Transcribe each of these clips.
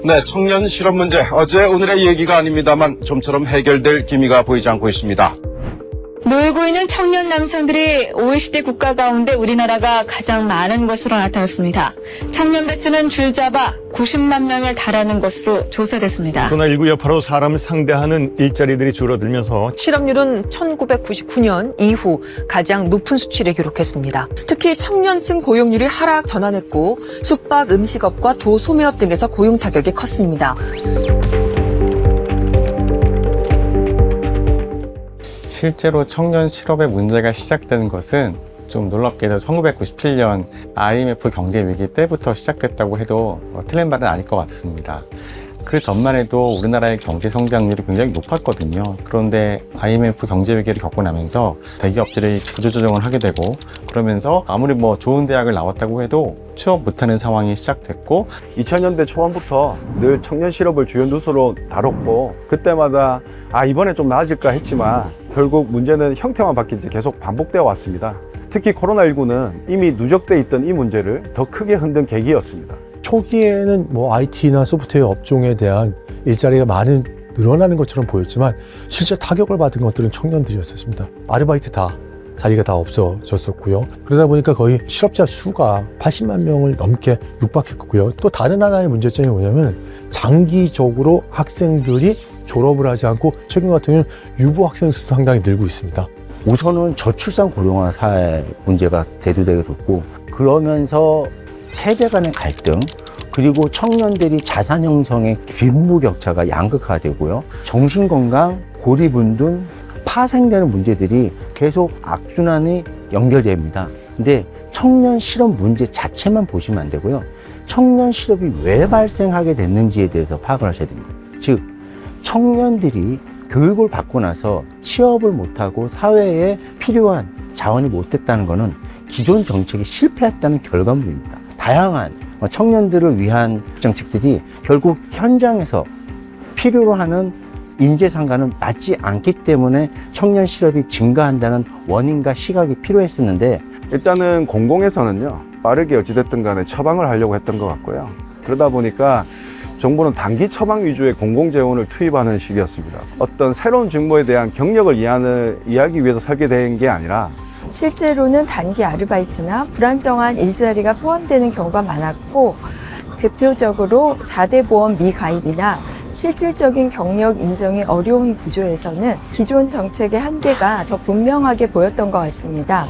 네, 청년 실업 문제 어제 오늘의 얘기가 아닙니다만 좀처럼 해결될 기미가 보이지 않고 있습니다. 놀고 있는 청년 남성들이 OECD 국가 가운데 우리나라가 가장 많은 것으로 나타났습니다. 청년 배수는 줄잡아 90만 명에 달하는 것으로 조사됐습니다. 코로나19 여파로 사람을 상대하는 일자리들이 줄어들면서 실업률은 1999년 이후 가장 높은 수치를 기록했습니다. 특히 청년층 고용률이 하락 전환했고 숙박, 음식업과 도소매업 등에서 고용 타격이 컸습니다. 실제로 청년 실업의 문제가 시작되는 것은 좀 놀랍게도 1997년 IMF 경제 위기 때부터 시작됐다고 해도 틀린 말은 아닐 것 같습니다. 그 전만 해도 우리나라의 경제 성장률이 굉장히 높았거든요. 그런데 IMF 경제 위기를 겪고 나면서 대기업들이 구조조정을 하게 되고 그러면서 아무리 좋은 대학을 나왔다고 해도 취업 못하는 상황이 시작됐고 2000년대 초반부터 늘 청년 실업을 주요 뉴스로 다뤘고 그때마다 이번에 좀 나아질까 했지만 결국 문제는 형태만 바뀐 지 계속 반복되어 왔습니다. 특히 코로나19는 이미 누적돼 있던 이 문제를 더 크게 흔든 계기였습니다. 초기에는 IT나 소프트웨어 업종에 대한 일자리가 늘어나는 것처럼 보였지만 실제 타격을 받은 것들은 청년들이었습니다. 아르바이트 자리가 다 없어졌었고요. 그러다 보니까 거의 실업자 수가 80만 명을 넘게 육박했고요. 또 다른 하나의 문제점이 뭐냐면 장기적으로 학생들이 졸업을 하지 않고 최근 같은 경우는 유부 학생 수도 상당히 늘고 있습니다. 우선은 저출산 고령화 사회 문제가 대두되게 됐고 그러면서 세대 간의 갈등 그리고 청년들이 자산 형성의 빈부격차가 양극화되고요. 정신건강, 고리분둔, 파생되는 문제들이 계속 악순환이 연결됩니다. 근데 청년 실업 문제 자체만 보시면 안 되고요. 청년 실업이 왜 발생하게 됐는지에 대해서 파악을 하셔야 됩니다. 즉 청년들이 교육을 받고 나서 취업을 못하고 사회에 필요한 자원이 못 됐다는 것은 기존 정책이 실패했다는 결과물입니다. 다양한 청년들을 위한 정책들이 결국 현장에서 필요로 하는 인재 상관은 맞지 않기 때문에 청년 실업이 증가한다는 원인과 시각이 필요했었는데 일단은 공공에서는요 빠르게 어찌됐든 간에 처방을 하려고 했던 것 같고요. 그러다 보니까 정부는 단기 처방 위주의 공공재원을 투입하는 시기였습니다. 어떤 새로운 직무에 대한 경력을 이해하기 위해서 설계된 게 아니라 실제로는 단기 아르바이트나 불안정한 일자리가 포함되는 경우가 많았고 대표적으로 4대 보험 미가입이나 실질적인 경력 인정이 어려운 구조에서는 기존 정책의 한계가 더 분명하게 보였던 것 같습니다.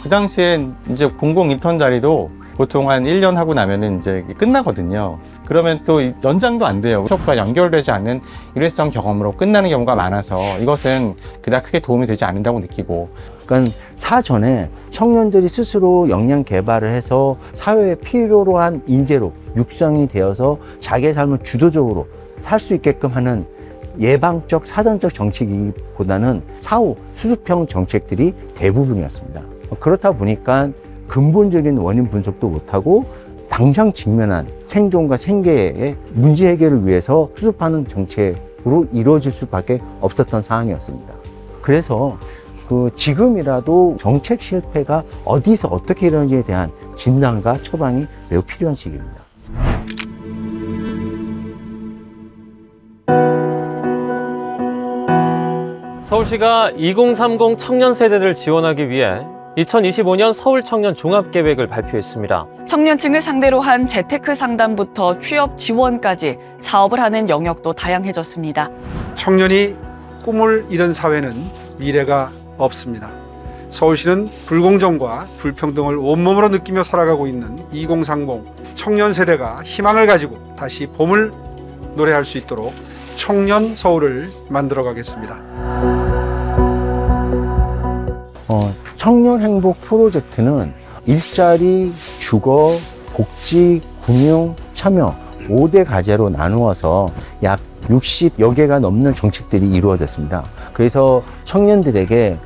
그 당시엔 이제 공공 인턴 자리도 보통 한 1년 하고 나면은 이제 끝나거든요. 그러면 또 연장도 안 돼요. 취업과 연결되지 않는 일회성 경험으로 끝나는 경우가 많아서 이것은 그다지 크게 도움이 되지 않는다고 느끼고. 그러니까 사전에 청년들이 스스로 역량 개발을 해서 사회에 필요로 한 인재로 육성이 되어서 자기의 삶을 주도적으로 살 수 있게끔 하는 예방적 사전적 정책이보다는 사후 수습형 정책들이 대부분이었습니다. 그렇다 보니까 근본적인 원인 분석도 못하고 당장 직면한 생존과 생계의 문제 해결을 위해서 수습하는 정책으로 이루어질 수밖에 없었던 상황이었습니다. 그래서 지금이라도 정책 실패가 어디서 어떻게 일어나는지에 대한 진단과 처방이 매우 필요한 시기입니다. 서울시가 2030 청년 세대를 지원하기 위해 2025년 서울 청년 종합계획을 발표했습니다. 청년층을 상대로 한 재테크 상담부터 취업 지원까지 사업을 하는 영역도 다양해졌습니다. 청년이 꿈을 잃은 사회는 미래가 없습니다. 서울시는 불공정과 불평등을 온몸으로 느끼며 살아가고 있는 2030 청년 세대가 희망을 가지고 다시 봄을 노래할 수 있도록 청년 서울을 만들어 가겠습니다. 청년 행복 프로젝트는 일자리, 주거, 복지, 금융, 참여 5대 과제로 나누어서 약 60여 개가 넘는 정책들이 이루어졌습니다. 그래서 청년들에게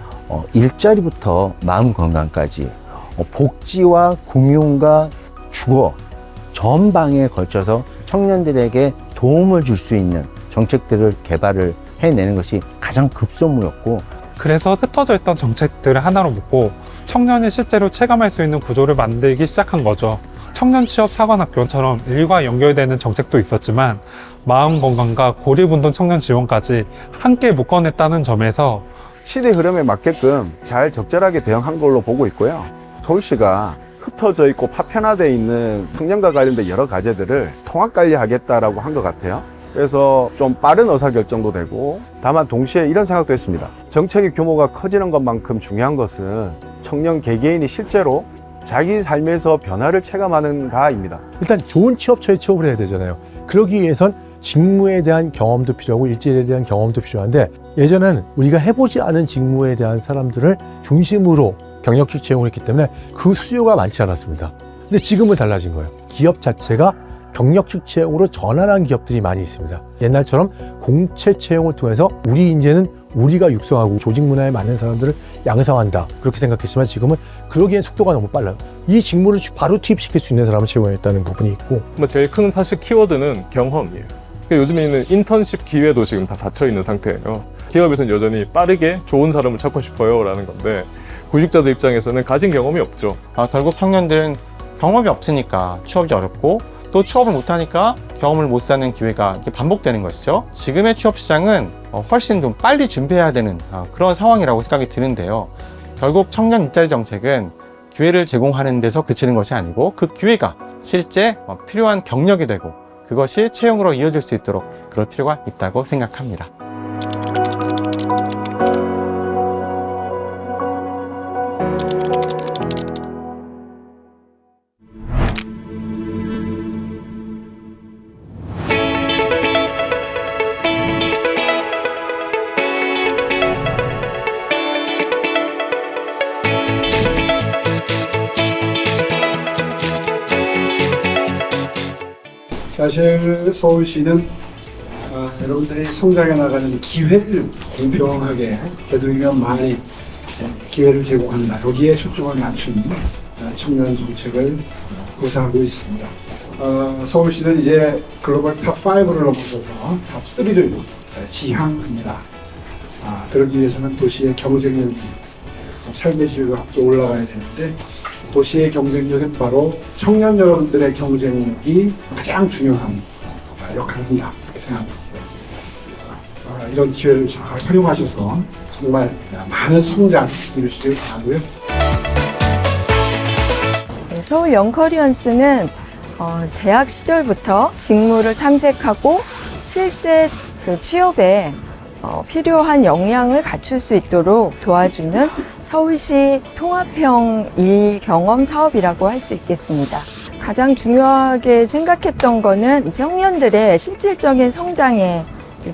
일자리부터 마음 건강까지 복지와 금융과 주거 전방에 걸쳐서 청년들에게 도움을 줄 수 있는 정책들을 개발을 해내는 것이 가장 급선무였고 그래서 흩어져 있던 정책들을 하나로 묶고 청년이 실제로 체감할 수 있는 구조를 만들기 시작한 거죠. 청년 취업 사관학교처럼 일과 연결되는 정책도 있었지만 마음 건강과 고립운동 청년 지원까지 함께 묶어냈다는 점에서 시대 흐름에 맞게끔 잘 적절하게 대응한 걸로 보고 있고요. 서울시가 흩어져 있고 파편화되어 있는 청년과 관련된 여러 과제들을 통합 관리하겠다라고 한 것 같아요. 그래서 좀 빠른 의사결정도 되고, 다만 동시에 이런 생각도 했습니다. 정책의 규모가 커지는 것만큼 중요한 것은 청년 개개인이 실제로 자기 삶에서 변화를 체감하는가입니다. 일단 좋은 취업처에 취업을 해야 되잖아요. 그러기 위해선 직무에 대한 경험도 필요하고 일자리에 대한 경험도 필요한데, 예전에는 우리가 해보지 않은 직무에 대한 사람들을 중심으로 경력직 채용을 했기 때문에 그 수요가 많지 않았습니다. 근데 지금은 달라진 거예요. 기업 자체가 경력직 채용으로 전환한 기업들이 많이 있습니다. 옛날처럼 공채 채용을 통해서 우리 인재는 우리가 육성하고 조직 문화에 맞는 사람들을 양성한다, 그렇게 생각했지만 지금은 그러기엔 속도가 너무 빨라요. 이 직무를 바로 투입시킬 수 있는 사람을 채용했다는 부분이 있고, 제일 큰 사실 키워드는 경험이에요. 그러니까 요즘에는 인턴십 기회도 지금 다 닫혀 있는 상태예요. 기업에서는 여전히 빠르게 좋은 사람을 찾고 싶어요 라는 건데, 구직자들 입장에서는 가진 경험이 없죠. 결국 청년들은 경험이 없으니까 취업이 어렵고, 또 취업을 못하니까 경험을 못 사는 기회가 이렇게 반복되는 것이죠. 지금의 취업 시장은 훨씬 좀 빨리 준비해야 되는 그런 상황이라고 생각이 드는데요. 결국 청년 일자리 정책은 기회를 제공하는 데서 그치는 것이 아니고, 그 기회가 실제 필요한 경력이 되고 그것이 채용으로 이어질 수 있도록 그럴 필요가 있다고 생각합니다. 사실 서울시는 여러분들이 성장해 나가는 기회를 공평하게 되도록이면 많이 기회를 제공한다. 여기에 초점을 맞춘 청년 정책을 구사하고 있습니다. 서울시는 이제 글로벌 탑5를 넘어서서 탑3를 지향합니다. 그러기 위해서는 도시의 경쟁력이, 삶의 질과 함께 올라가야 되는데, 도시의 경쟁력은 바로 청년 여러분들의 경쟁력이 가장 중요한 역할을 한다, 이렇게 생각합니다. 이런 기회를 잘 활용하셔서 정말 많은 성장 이루시길 바라고요. 서울 영커리언스는 재학 시절부터 직무를 탐색하고 실제 그 취업에 필요한 역량을 갖출 수 있도록 도와주는 서울시 통합형 일경험 사업이라고 할 수 있겠습니다. 가장 중요하게 생각했던 거는 청년들의 실질적인 성장에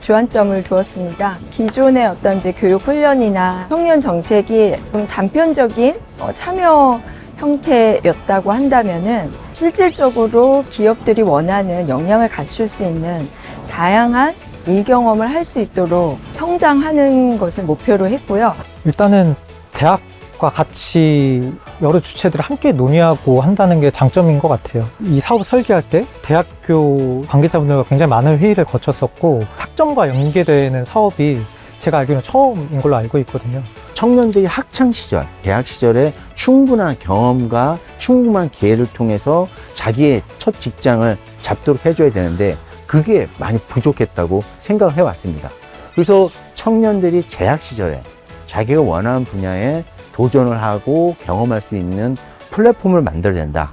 주안점을 두었습니다. 기존의 어떤 교육 훈련이나 청년 정책이 좀 단편적인 참여 형태였다고 한다면은 실질적으로 기업들이 원하는 역량을 갖출 수 있는 다양한 일경험을 할 수 있도록 성장하는 것을 목표로 했고요. 일단은 대학과 같이 여러 주체들을 함께 논의하고 한다는 게 장점인 것 같아요. 이 사업 설계할 때 대학교 관계자분들과 굉장히 많은 회의를 거쳤었고, 학점과 연계되는 사업이 제가 알기로는 처음인 걸로 알고 있거든요. 청년들이 학창 시절, 대학 시절에 충분한 경험과 충분한 기회를 통해서 자기의 첫 직장을 잡도록 해줘야 되는데, 그게 많이 부족했다고 생각을 해왔습니다. 그래서 청년들이 재학 시절에 자기가 원하는 분야에 도전을 하고 경험할 수 있는 플랫폼을 만들어야 된다.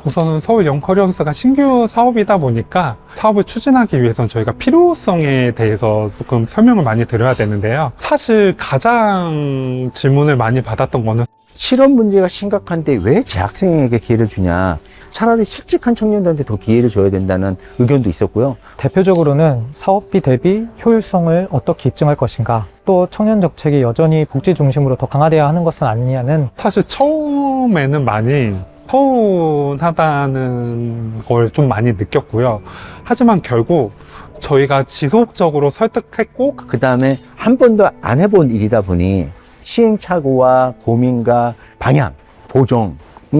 우선은 서울 영커리언스가 신규 사업이다 보니까 사업을 추진하기 위해서는 저희가 필요성에 대해서 조금 설명을 많이 드려야 되는데요. 사실 가장 질문을 많이 받았던 거는 실업 문제가 심각한데 왜 재학생에게 기회를 주냐. 차라리 실직한 청년들한테 더 기회를 줘야 된다는 의견도 있었고요. 대표적으로는 사업비 대비 효율성을 어떻게 입증할 것인가, 또 청년 정책이 여전히 복지 중심으로 더 강화돼야 하는 것은 아니냐는, 사실 처음에는 많이 서운하다는 걸 좀 많이 느꼈고요. 하지만 결국 저희가 지속적으로 설득했고, 그 다음에 한 번도 안 해본 일이다 보니 시행착오와 고민과 방향, 보정이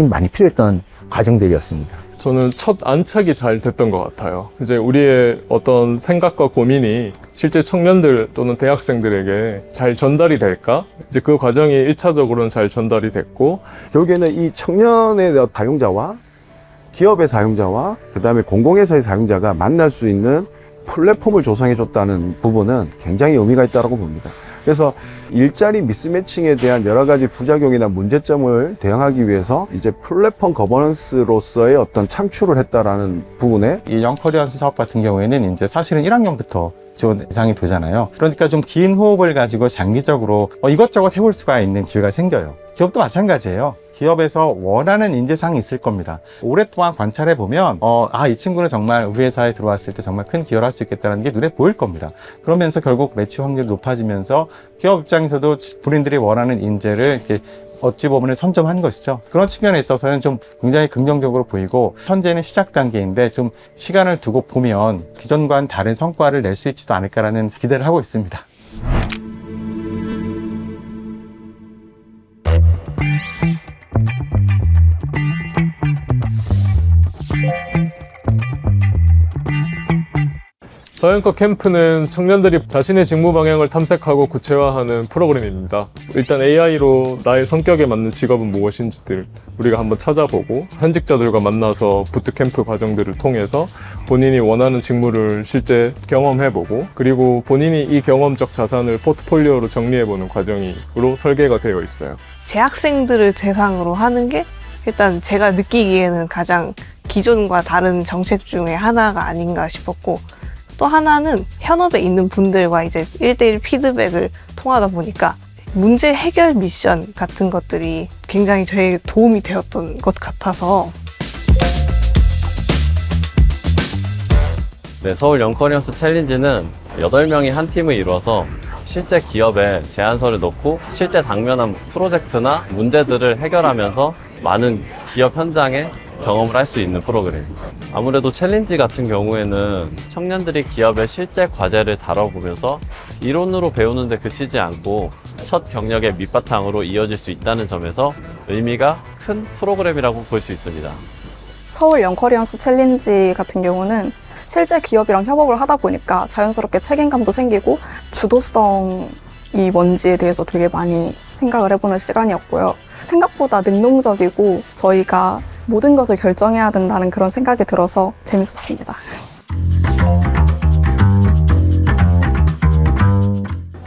많이 필요했던 과정들이었습니다. 저는 첫 안착이 잘 됐던 것 같아요. 이제 우리의 어떤 생각과 고민이 실제 청년들 또는 대학생들에게 잘 전달이 될까? 이제 그 과정이 1차적으로는 잘 전달이 됐고, 결국에는 이 청년의 사용자와 기업의 사용자와 그다음에 공공회사의 사용자가 만날 수 있는 플랫폼을 조성해줬다는 부분은 굉장히 의미가 있다고 봅니다. 그래서 일자리 미스매칭에 대한 여러 가지 부작용이나 문제점을 대응하기 위해서 이제 플랫폼 거버넌스로서의 어떤 창출을 했다라는 부분에 이 영커리언스 사업 같은 경우에는 이제 사실은 1학년부터 지원 대상이 되잖아요. 그러니까 좀 긴 호흡을 가지고 장기적으로 이것저것 해볼 수가 있는 기회가 생겨요. 기업도 마찬가지예요. 기업에서 원하는 인재상이 있을 겁니다. 오랫동안 관찰해 보면 이 친구는 정말 우리 회사에 들어왔을 때 정말 큰 기여를 할 수 있겠다는 게 눈에 보일 겁니다. 그러면서 결국 매치 확률이 높아지면서 기업 입장에서도 본인들이 원하는 인재를 이렇게 어찌 보면 선점한 것이죠. 그런 측면에 있어서는 좀 굉장히 긍정적으로 보이고, 현재는 시작 단계인데 좀 시간을 두고 보면 기존과는 다른 성과를 낼 수 있지도 않을까라는 기대를 하고 있습니다. 서영커 캠프는 청년들이 자신의 직무 방향을 탐색하고 구체화하는 프로그램입니다. 일단 AI로 나의 성격에 맞는 직업은 무엇인지를 우리가 한번 찾아보고, 현직자들과 만나서 부트캠프 과정들을 통해서 본인이 원하는 직무를 실제 경험해보고, 그리고 본인이 이 경험적 자산을 포트폴리오로 정리해보는 과정으로 설계가 되어 있어요. 재학생들을 대상으로 하는 게 일단 제가 느끼기에는 가장 기존과 다른 정책 중에 하나가 아닌가 싶었고, 또 하나는 현업에 있는 분들과 이제 1대1 피드백을 통하다 보니까 문제 해결 미션 같은 것들이 굉장히 저에게 도움이 되었던 것 같아서. 네, 서울 영커리언스 챌린지는 8명이 한 팀을 이루어서 실제 기업에 제안서를 넣고 실제 당면한 프로젝트나 문제들을 해결하면서 많은 기업 현장에 경험을 할 수 있는 프로그램입니다. 아무래도 챌린지 같은 경우에는 청년들이 기업의 실제 과제를 다뤄보면서 이론으로 배우는데 그치지 않고 첫 경력의 밑바탕으로 이어질 수 있다는 점에서 의미가 큰 프로그램이라고 볼 수 있습니다. 서울 영커리언스 챌린지 같은 경우는 실제 기업이랑 협업을 하다 보니까 자연스럽게 책임감도 생기고 주도성이 뭔지에 대해서 되게 많이 생각을 해보는 시간이었고요. 생각보다 능동적이고 저희가 모든 것을 결정해야 된다는 그런 생각이 들어서 재밌었습니다.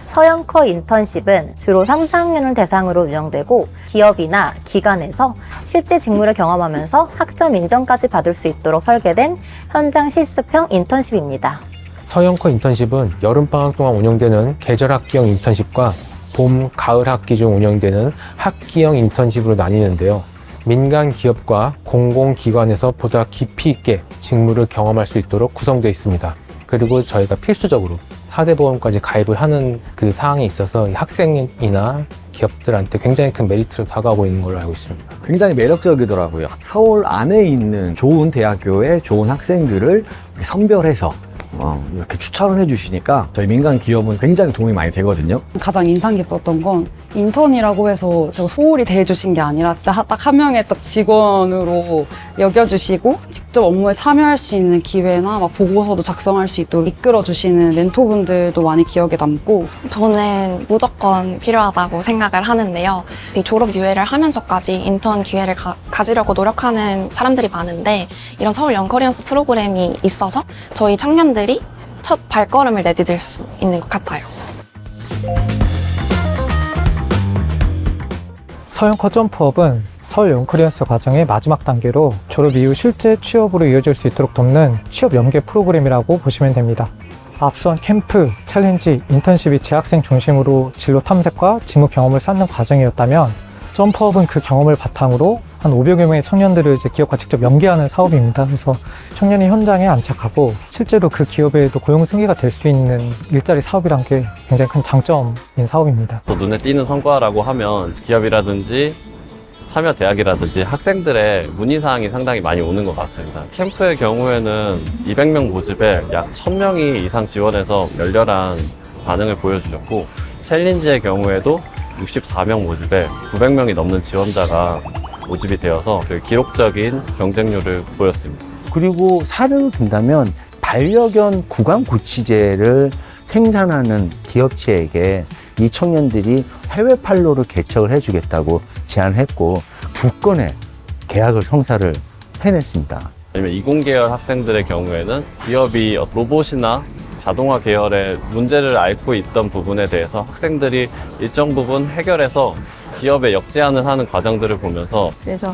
서영커 인턴십은 주로 3, 4학년을 대상으로 운영되고 기업이나 기관에서 실제 직무를 경험하면서 학점 인정까지 받을 수 있도록 설계된 현장 실습형 인턴십입니다. 서영커 인턴십은 여름방학 동안 운영되는 계절학기형 인턴십과 봄, 가을 학기 중 운영되는 학기형 인턴십으로 나뉘는데요. 민간 기업과 공공기관에서 보다 깊이 있게 직무를 경험할 수 있도록 구성되어 있습니다. 그리고 저희가 필수적으로 4대 보험까지 가입을 하는 그 사항에 있어서 학생이나 기업들한테 굉장히 큰 메리트로 다가오고 있는 걸로 알고 있습니다. 굉장히 매력적이더라고요. 서울 안에 있는 좋은 대학교의 좋은 학생들을 선별해서 이렇게 추천을 해주시니까 저희 민간 기업은 굉장히 도움이 많이 되거든요. 가장 인상 깊었던 건 인턴이라고 해서 제가 소홀히 대해주신 게 아니라 진짜 딱 한 명의 딱 직원으로 여겨주시고 직접 업무에 참여할 수 있는 기회나 막 보고서도 작성할 수 있도록 이끌어주시는 멘토분들도 많이 기억에 남고, 저는 무조건 필요하다고 생각을 하는데요. 졸업 유예를 하면서까지 인턴 기회를 가지려고 노력하는 사람들이 많은데 이런 서울 영커리언스 프로그램이 있어서 저희 청년들이 첫 발걸음을 내디딜 수 있는 것 같아요. 서영커 점프업은 서울 영커리언스 과정의 마지막 단계로 졸업 이후 실제 취업으로 이어질 수 있도록 돕는 취업 연계 프로그램이라고 보시면 됩니다. 앞선 캠프, 챌린지, 인턴십이 재학생 중심으로 진로 탐색과 직무 경험을 쌓는 과정이었다면 점프업은 그 경험을 바탕으로 한 500여 명의 청년들을 이제 기업과 직접 연계하는 사업입니다. 그래서 청년이 현장에 안착하고 실제로 그 기업에도 고용 승계가 될 수 있는 일자리 사업이란 게 굉장히 큰 장점인 사업입니다. 또 눈에 띄는 성과라고 하면 기업이라든지 참여 대학이라든지 학생들의 문의사항이 상당히 많이 오는 것 같습니다. 캠프의 경우에는 200명 모집에 약 1000명이 이상 지원해서 열렬한 반응을 보여주셨고, 챌린지의 경우에도 64명 모집에 900명이 넘는 지원자가 모집이 되어서 되게 기록적인 경쟁률을 보였습니다. 그리고 사례로 든다면 반려견 구강고치제를 생산하는 기업체에게 이 청년들이 해외 판로를 개척을 해주겠다고 제안했고 2건의 계약을 성사를 해냈습니다. 아니면 이공계열 학생들의 경우에는 기업이 로봇이나 자동화 계열의 문제를 앓고 있던 부분에 대해서 학생들이 일정 부분 해결해서 기업에 역제안을 하는 과정들을 보면서 그래서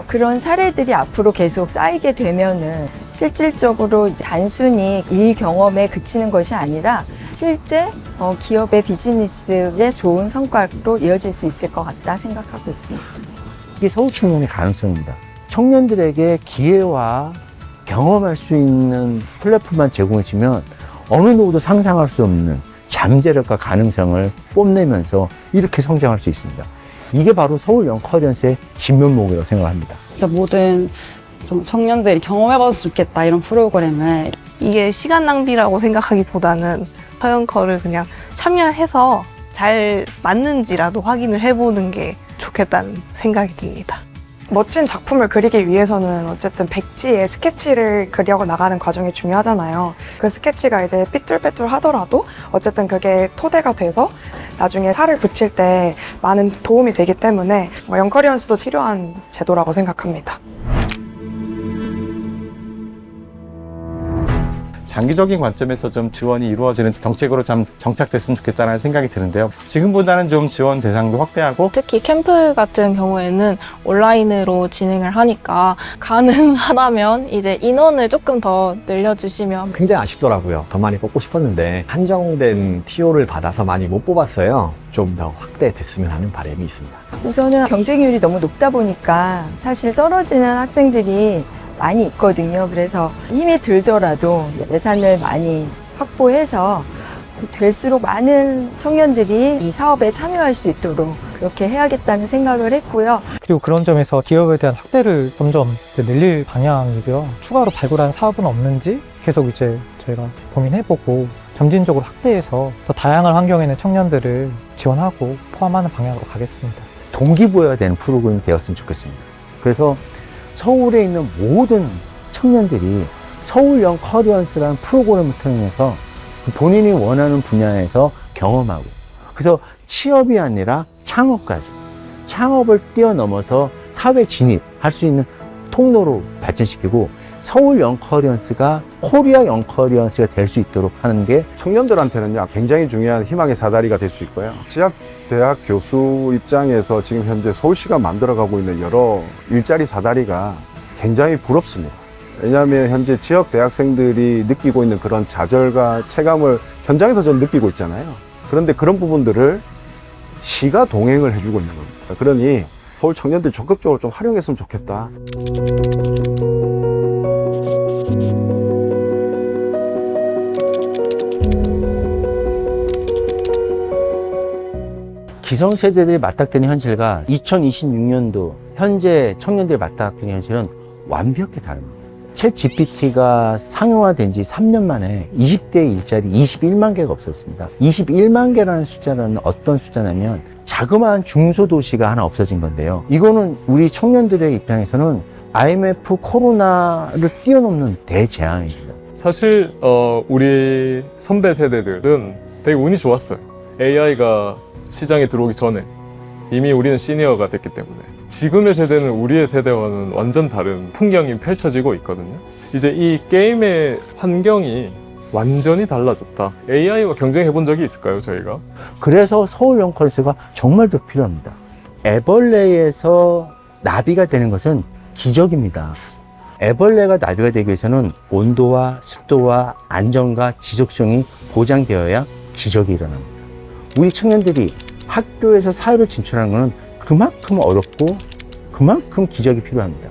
그런 사례들이 앞으로 계속 쌓이게 되면은 실질적으로 단순히 일 경험에 그치는 것이 아니라 실제 기업의 비즈니스에 좋은 성과로 이어질 수 있을 것 같다 생각하고 있습니다. 이게 서울 청년의 가능성입니다. 청년들에게 기회와 경험할 수 있는 플랫폼만 제공해주면 어느 누구도 상상할 수 없는 잠재력과 가능성을 뽐내면서 이렇게 성장할 수 있습니다. 이게 바로 서울 영커리언스의 진면목이라고 생각합니다. 진짜 모든 좀 청년들이 경험해봤으면 좋겠다 이런 프로그램을. 이게 시간 낭비라고 생각하기보다는 서영커를 그냥 참여해서 잘 맞는지라도 확인을 해보는 게 좋겠다는 생각이 듭니다. 멋진 작품을 그리기 위해서는 어쨌든 백지에 스케치를 그려 나가는 과정이 중요하잖아요. 그 스케치가 이제 삐뚤빼뚤 하더라도 어쨌든 그게 토대가 돼서 나중에 살을 붙일 때 많은 도움이 되기 때문에 영커리언스도 필요한 제도라고 생각합니다. 장기적인 관점에서 좀 지원이 이루어지는 정책으로 좀 정착됐으면 좋겠다는 생각이 드는데요. 지금보다는 좀 지원 대상도 확대하고 특히 캠프 같은 경우에는 온라인으로 진행을 하니까 가능하다면 이제 인원을 조금 더 늘려주시면 굉장히 아쉽더라고요. 더 많이 뽑고 싶었는데 한정된 TO를 받아서 많이 못 뽑았어요. 좀 더 확대됐으면 하는 바람이 있습니다. 우선은 경쟁률이 너무 높다 보니까 사실 떨어지는 학생들이 많이 있거든요. 그래서 힘이 들더라도 예산을 많이 확보해서 될수록 많은 청년들이 이 사업에 참여할 수 있도록 그렇게 해야겠다는 생각을 했고요. 그리고 그런 점에서 기업에 대한 확대를 점점 이제 늘릴 방향이고요. 추가로 발굴한 사업은 없는지 계속 이제 저희가 고민해보고 점진적으로 확대해서 더 다양한 환경에 있는 청년들을 지원하고 포함하는 방향으로 가겠습니다. 동기부여가 되는 프로그램이 되었으면 좋겠습니다. 그래서 서울에 있는 모든 청년들이 서울 영커리언스라는 프로그램을 통해서 본인이 원하는 분야에서 경험하고 그래서 취업이 아니라 창업까지 창업을 뛰어넘어서 사회 진입할 수 있는 통로로 발전시키고 서울 영커리언스가 코리아 영커리언스가 될 수 있도록 하는 게 청년들한테는요 굉장히 중요한 희망의 사다리가 될 수 있고요. 대학 교수 입장에서 지금 현재 서울시가 만들어가고 있는 여러 일자리 사다리가 굉장히 부럽습니다. 왜냐하면 현재 지역 대학생들이 느끼고 있는 그런 좌절과 체감을 현장에서 좀 느끼고 있잖아요. 그런데 그런 부분들을 시가 동행을 해주고 있는 겁니다. 그러니 서울 청년들 적극적으로 좀 활용했으면 좋겠다. 기성세대들이 맞닥뜨리는 현실과 2026년도 현재 청년들이 맞닥뜨리는 현실은 완벽히 다릅니다. 챗 GPT가 상용화된 지 3년 만에 20대 일자리 21만 개가 없어졌습니다. 21만 개라는 숫자는 어떤 숫자냐면 자그마한 중소도시가 하나 없어진 건데요. 이거는 우리 청년들의 입장에서는 IMF 코로나를 뛰어넘는 대재앙입니다. 사실 우리 선배 세대들은 되게 운이 좋았어요. AI가 시장에 들어오기 전에 이미 우리는 시니어가 됐기 때문에 지금의 세대는 우리의 세대와는 완전 다른 풍경이 펼쳐지고 있거든요. 이제 이 게임의 환경이 완전히 달라졌다. AI와 경쟁해 본 적이 있을까요, 저희가? 그래서 서울 영커리언스가 정말 더 필요합니다. 애벌레에서 나비가 되는 것은 기적입니다. 애벌레가 나비가 되기 위해서는 온도와 습도와 안정과 지속성이 보장되어야 기적이 일어납니다. 우리 청년들이 학교에서 사회로 진출하는 것은 그만큼 어렵고 그만큼 기적이 필요합니다.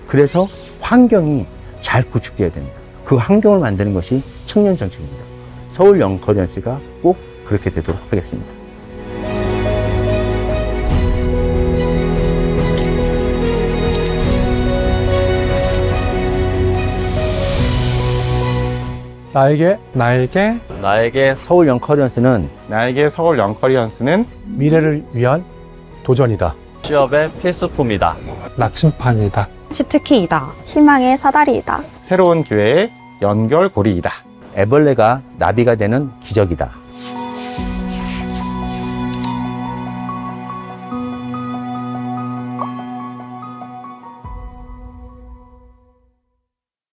그래서 환경이 잘 구축되어야 됩니다. 그 환경을 만드는 것이 청년 정책입니다. 서울 영커리언스가 꼭 그렇게 되도록 하겠습니다. 나에게 서울 영커리언스는 나에게 서울 영커리언스는 미래를 위한 도전이다. 취업의 필수품이다. 나침판이다. 치트키이다. 희망의 사다리이다. 새로운 기회의 연결고리이다. 애벌레가 나비가 되는 기적이다.